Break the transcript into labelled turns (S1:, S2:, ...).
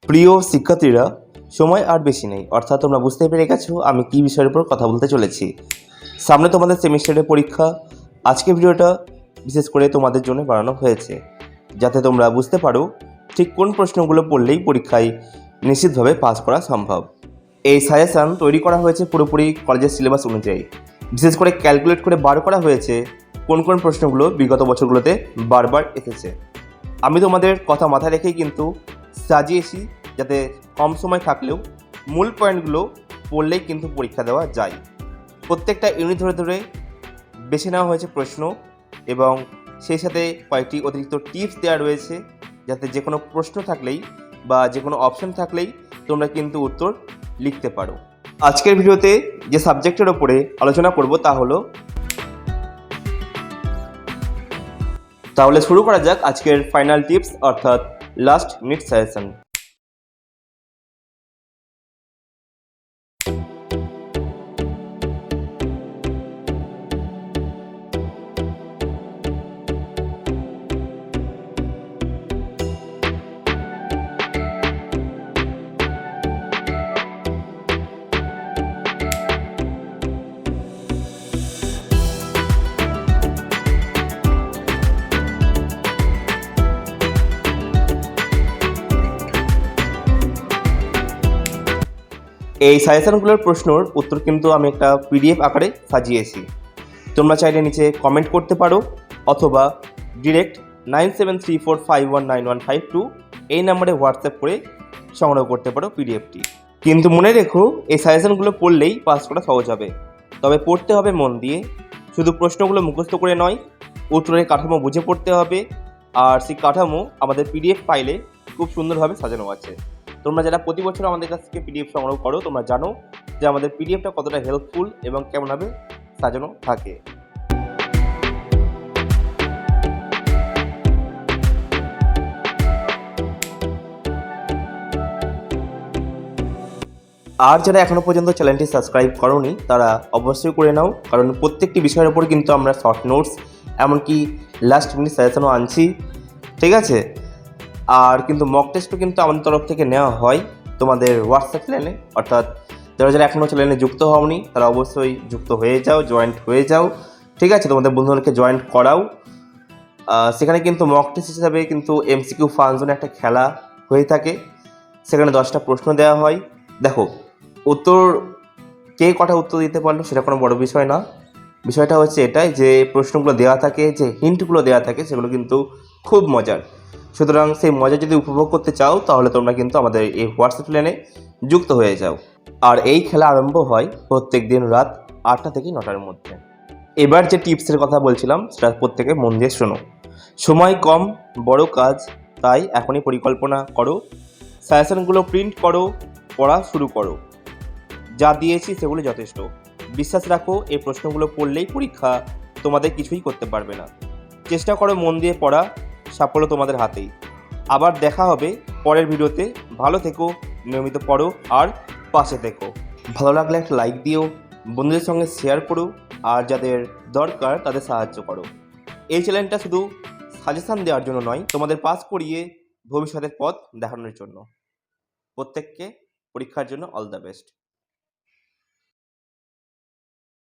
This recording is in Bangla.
S1: প্রিয় শিক্ষার্থীরা, সময় আর বেশি নেই, অর্থাৎ তোমরা বুঝতে পেরে গেছো আমি কী বিষয়ের উপর কথা বলতে চলেছি। সামনে তোমাদের সেমিস্টারের পরীক্ষা। আজকের ভিডিওটা বিশেষ করে তোমাদের জন্য বানানো হয়েছে, যাতে তোমরা বুঝতে পারো ঠিক কোন প্রশ্নগুলো পড়লেই পরীক্ষায় নিশ্চিতভাবে পাস করা সম্ভব। এই সাজেশান তৈরি করা হয়েছে পুরোপুরি কলেজের সিলেবাস অনুযায়ী। বিশেষ করে ক্যালকুলেট করে বার করা হয়েছে কোন কোন প্রশ্নগুলো বিগত বছরগুলোতে বারবার এসেছে। আমি তোমাদের কথা মাথায় রেখেই কিন্তু সাজিয়েছি, যাতে কম সময় থাকলেও মূল পয়েন্টগুলো পড়লেই কিন্তু পরীক্ষা দেওয়া যায়। প্রত্যেকটা ইউনিট ধরে ধরে বেছে নেওয়া হয়েছে প্রশ্ন, এবং সেই সাথে কয়েকটি অতিরিক্ত টিপস দেওয়া রয়েছে, যাতে যে কোনো প্রশ্ন থাকলেই বা যে কোনো অপশন থাকলেই তোমরা কিন্তু উত্তর লিখতে পারো। আজকের ভিডিওতে যে সাবজেক্টের ওপরে আলোচনা করব তাহলে শুরু করা যাক আজকের ফাইনাল টিপস, অর্থাৎ লাস্ট মিনিট সাজেশন। এই সাজেশনগুলোর প্রশ্নর উত্তর কিন্তু আমি একটা পিডিএফ আকারে সাজিয়েছি। তোমরা চাইলে নিচে কমেন্ট করতে পারো, অথবা ডিরেক্ট 9734519152 এই নাম্বারে হোয়াটসঅ্যাপ করে সংগ্রহ করতে পারো পিডিএফটি। কিন্তু মনে রেখো, এই সাজেশনগুলো পড়লেই পাস করা সহজ হবে, তবে পড়তে হবে মন দিয়ে। শুধু প্রশ্নগুলো মুখস্থ করে নয়, উত্তরের কাঠামো বুঝে পড়তে হবে। আর সেই কাঠামো আমাদের পিডিএফ ফাইলে খুব সুন্দরভাবে সাজানো আছে। তোমরা যারা প্রতি বছর আমাদের কাছ থেকে পিডিএফ সংগ্রহ করো, তোমরা জানো যে আমাদের পিডিএফটা কতটা হেল্পফুল এবং কেমনভাবে সাজানো থাকে। আর যারা এখনও পর্যন্ত চ্যানেলটি সাবস্ক্রাইব করোনি, তারা অবশ্যই করে নাও, কারণ প্রত্যেকটি বিষয়ের ওপর কিন্তু আমরা শর্ট নোটস, এমনকি লাস্ট মিনিট সাজেশনও আনছি, ঠিক আছে? আর কিন্তু মক টেস্টও কিন্তু আমাদের তরফ থেকে নেওয়া হয় তোমাদের হোয়াটসঅ্যাপ চ্যানেলে। অর্থাৎ যারা যারা এখনও চ্যানেলে যুক্ত হওনি, তারা অবশ্যই যুক্ত হয়ে যাও, জয়েন্ট হয়ে যাও, ঠিক আছে? তোমাদের বন্ধুদেরকে জয়েন্ট করাও। সেখানে কিন্তু মক টেস্ট হিসাবে কিন্তু এমসিকিউ ফাংশনে একটা খেলা হয়ে থাকে। সেখানে 10টা প্রশ্ন দেওয়া হয়। দেখো, উত্তর কে কটা উত্তর দিতে পারলো সেটা কোনো বড় বিষয় না। বিষয়টা হচ্ছে এটাই যে প্রশ্নগুলো দেওয়া থাকে, যে হিন্টগুলো দেওয়া থাকে, সেগুলো কিন্তু খুব মজার। সুতরাং সেই মজা যদি উপভোগ করতে চাও, তাহলে তোমরা কিন্তু আমাদের এই হোয়াটসঅ্যাপ চ্যানেলে যুক্ত হয়ে যাও। আর এই খেলা আরম্ভ হয় প্রত্যেক দিন রাত 8টা থেকে 9টার মধ্যে। এবার যে টিপসের কথা বলছিলাম, সেটা প্রত্যেকে মন দিয়ে শোনো। সময় কম, বড় কাজ, তাই এখনই পরিকল্পনা করো। সাজেশনগুলো প্রিন্ট করো, পড়া শুরু করো। যা দিয়েছি সেগুলো যথেষ্ট। বিশ্বাস রাখো, এই প্রশ্নগুলো পড়লেই পরীক্ষা তোমাদের কিছুই করতে পারবে না। চেষ্টা করো মন দিয়ে পড়া, সাফল্য তোমাদের হাতেই। আবার দেখা হবে পরের ভিডিওতে। ভালো থেকো, নিয়মিত পড়ো আর পাশে থেকো। ভালো লাগলে একটা লাইক দিও, বন্ধুদের সঙ্গে শেয়ার করো, আর যাদের দরকার তাদের সাহায্য করো। এই চ্যানেলটা শুধু সাজেশান দেওয়ার জন্য নয়, তোমাদের পাস করিয়ে ভবিষ্যতের পথ দেখানোর জন্য। প্রত্যেককে পরীক্ষার জন্য অল দ্য বেস্ট।